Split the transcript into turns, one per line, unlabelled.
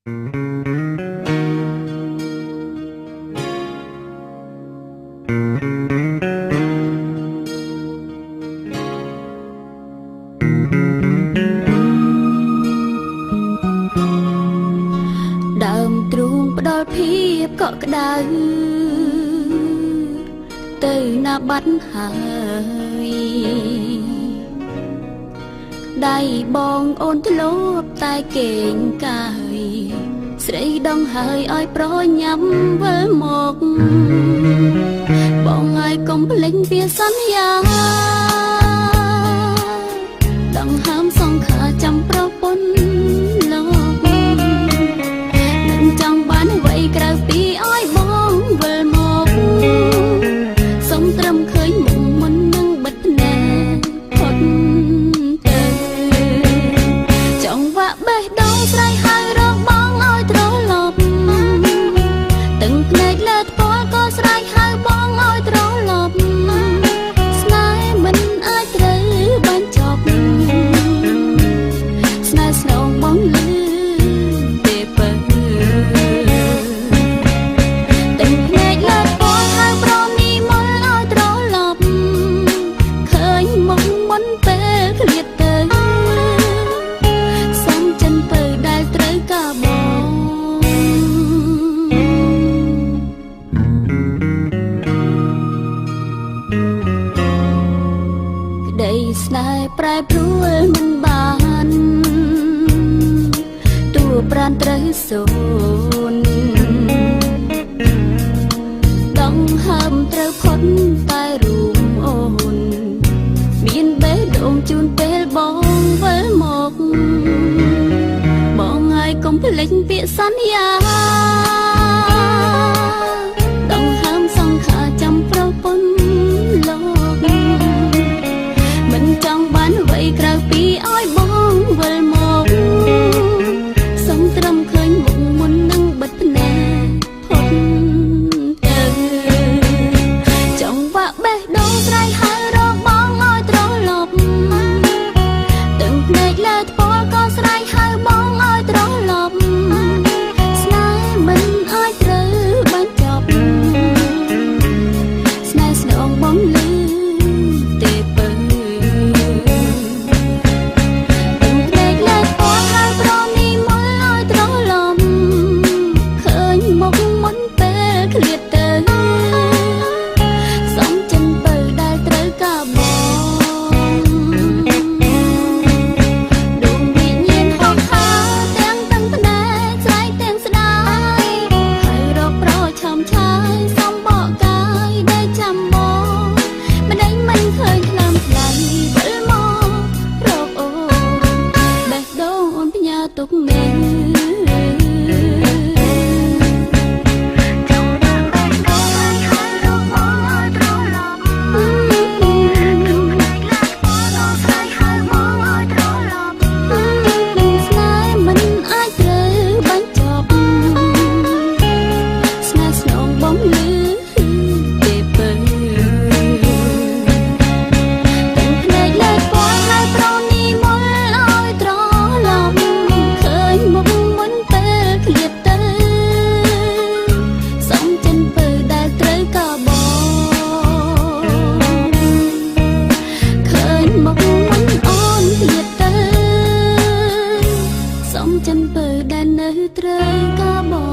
ដើមទ្រូងផ្ដល់ភាពកក់ក្ដៅទៅណាបាត់ហើយដៃបងអូនធ្លាប់តែគេងកាយស្រីដងហើយឲ្យប្រញាំវិលមកបងហើយកុំភ្លេចវាសន្យាដងហើមសងខាចាំប្រពន្ធលោកនឹងចង់បានអ្វីក្រៅពីឲ្យបងវិលមកសុំត្រឹមឃើញមុខមុននឹងបិទភ្នែកផុតទៅចង់វាក់បេះដូងស្រ័យហើយរកបងឲ្យត្រឡប់ទាំងភ្នែកលើថ្ពាល់ក៏ស្រែកហៅបងឲ្យត្រឡប់ស្នេហ៍មិនអាចត្រូវបានចប់ស្នេហ៍ស្នងបងលឺទេពើទាំងភ្នែកលើថ្ពាល់ហៅប្រនីមល់ឲ្យត្រឡប់ឃើញមុខមុនពេលឃ្លាតទៅសំចិនពើដែលត្រូវកាបងក្តីស្នេហ៍ប្រែប្រួលមិនបានទួប្រានត្រូវសូនដងហើមត្រូវផុតតែរូបអូនមានបេះដូងជូនពេលបងវិលមកបងហើយកុំភ្លេចពាក្យសន្យាដងហើមសងខាចាំប្រពន្ធលោកមិនចង់បានអ្វីក្រៅពីឲ្យបងវិលមកសុំត្រឹមឃើញមុខមុននឹងបិទភ្នែកផុតទៅចង់វាក់បេះដូងស្រ័យហើយរកបងឲ្យត្រឡប់ទាំងភ្នែកលើថ្ពាល់ក៏ស្រែកហៅបងឲ្យត្រឡប់ស្នេហ៍មិនអាចត្រូវបានចប់ស្នេហ៍ស្នងបងលឺទេពើទាំងភ្នែកលើថ្ពាល់ហៅប្រនីមល់ឲ្យត្រឡប់ឃើញមុខមុនពេលឃ្លាតទៅសំចិនពើដែលត្រូវកាបងដួងវិញ្ញាណហោះហើរទាំងភ្នែកស្រ័យទាំងស្ដាយហើយរកប្រឆំឆាយសំបកកាយដែលចាំបងម្ដេចមិនឃើញថ្លើមថ្លៃវិលមករកអូនបេះដូងអូនផ្ញើទុកនេះចិនពើដែលនៅត្រូវកាបង